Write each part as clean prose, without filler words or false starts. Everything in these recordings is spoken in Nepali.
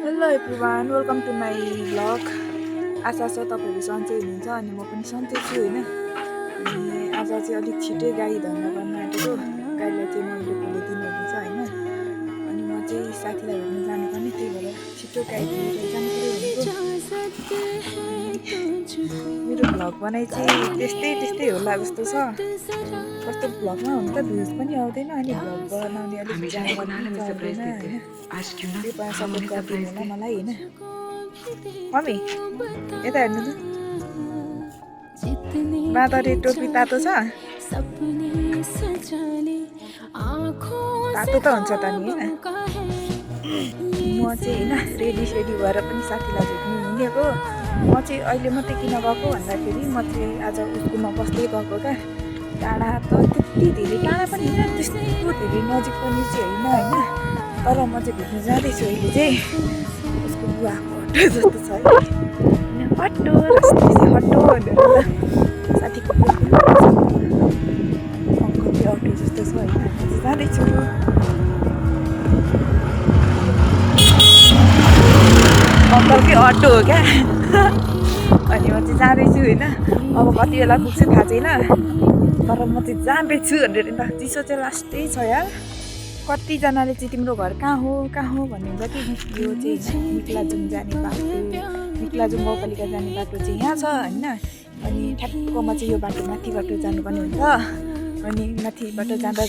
Hello everyone, welcome to my vlog. आशा छ तपाईहरु सन्चै हुनुहुन्छ अनि म पनि सन्चै छु हैन। अनि आज चाहिँ अलिक छिटै गाई धन्दा गर्न आएको। गाईलाई चाहिँ मैले भोलि दिनु हुनेछ हैन। अनि म चाहिँ साथीलाई हेर्न जानु पनि त्यही भएर छिटो गाई लिएर जानु पर्यो भनेको। मेरो भ्लग बनाइ चाहिँ त्यस्तै होला जस्तो छ। कस्तो भ्लगमा हुन त भ्युज पनि आउँदैन अनि भ्लग बनाउने अलिक ज्यादा बनाउनु पर्दैन हैन। कृपया सपोर्ट गरिदिनु होला मलाई हैन। मम्मी यता हेर्नु त बाँदरे टोपी तातो छ तातो त हुन्छ त नि हैन। म चाहिँ हैन रेडी भएर पनि साथीलाई भेट्नु हिँडेको। म चाहिँ अहिले मात्रै किन गएको भन्दाखेरि म चाहिँ आज स्कुलमा बस्दै गएको क्या। टाढा त त्यति धेरै टाढा पनि हैन त्यस्तो धेरै नजिक पनि चाहिँ हैन हैन। तर म चाहिँ भेट्न जाँदैछु अहिले चाहिँ उसको बुवाको अटो जस्तो छ है। अटो रस्ते चाहिँ अटो भनेर साथीको अङ्कलको अटो जस्तो छ हैन। जाँदैछु अङ्कलकै अटो हो क्या। अनि म चाहिँ जाँदैछु हैन। अब कति बेला पुग्छु थाहा छैन तर म चाहिँ जाँदैछु भनेर त चिसो चाहिँ लास्टै छ यार। कतिजनाले चाहिँ तिम्रो घर कहाँ हो भन्नुहुन्छ कि यो चाहिँ मिक्लाजुङ जाने बाटो मिक्लाजुङ गाउँपालिका जाने बाटो चाहिँ यहाँ छ हैन। अनि ठ्याक्कमा चाहिँ यो बाटो माथिबाट जानुपर्ने हुन्छ। अनि माथिबाट जाँदा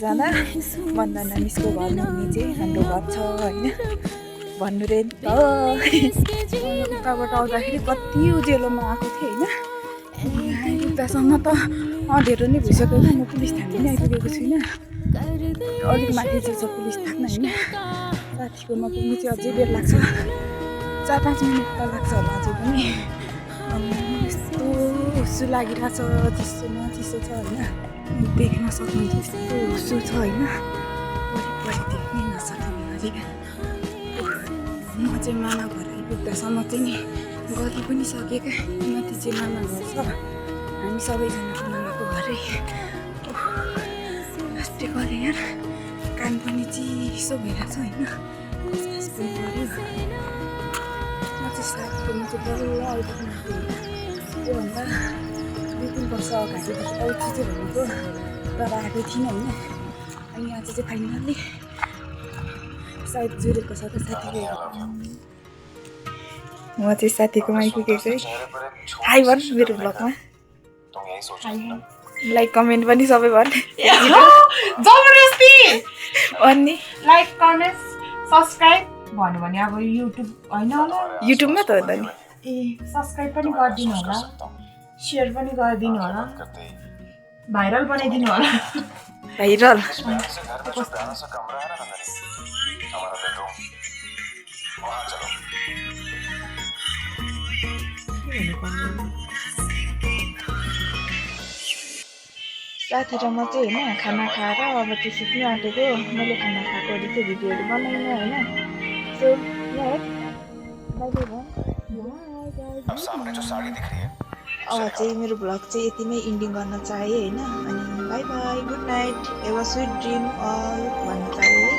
वन्दना मिसको घरमा हुने चाहिँ हाम्रो घर छ हैन भन्नु रे त। उताबाट आउँदाखेरि कति उज्यालोमा आएको थिएँ हैन। उतासम्म त ढेरो नै भइसक्यो क्या। म पुलिस थाना पनि आइपुगेको छुइनँ। अलिक माथि चाहिँ छ पुलिस थाना हैन। साथीकोमा पुग्नु चाहिँ अझै बेर लाग्छ। 4-5 मिनट त लाग्छ होला अझै पनि। यस्तो हुस्सु लागिरहेछ चिसोमा चिसो छ हैन। देख्न सक्नुहुन्छ यस्तो हुस्सु छ हैन। वरिपरि देख्नै नसकिने गरी म चाहिँ मामा घर आइपुग्दासम्म चाहिँ नि गरि पनि सकेँ क्या। माथि चाहिँ मामा घर छ। हामी सबैजनाको मामाको घरै लास्टै गरेँ यार। कान पनि चिसो भइरहेको छ हैन। सास पनि पऱ्यो। म चाहिँ साथीकोमा चाहिँ बल्ल आइपुग्नु त्योभन्दा 2-3 वर्ष अगाडिबाट आउँछु चाहिँ भनेको तर आएको थिइनँ हैन। अनि आज चाहिँ फाइनल्ली सायद जुरेको छ त साथीको। म चाहिँ साथीकोमा आइपुगेको है। हाई भन् मेरो भ्लगमा। लाइक कमेन्ट पनि सबै भन्। जबरजस्ती अनि लाइक कमेन्ट सब्स्क्राइब भन्नु भने अब युट्युब हैन होला युट्युबमा त हो त नि। ए सब्स्क्राइब पनि गरिदिनु होला शेयर पनि गरिदिनु होला भाइरल बनाइदिनु होला। भाइरल साथी र म चाहिँ हैन खाना खाएर अब चाहिँ सुत्नु आँटेको। मैले खाना खाएको चाहिँ भिडियोहरू बनाइनँ हैन। सो अब चाहिँ मेरो भ्लग चाहिँ यतिमै इन्डिङ गर्न चाहे हैन। अनि bye bye good night ever sweet dream all भन्न चाहे।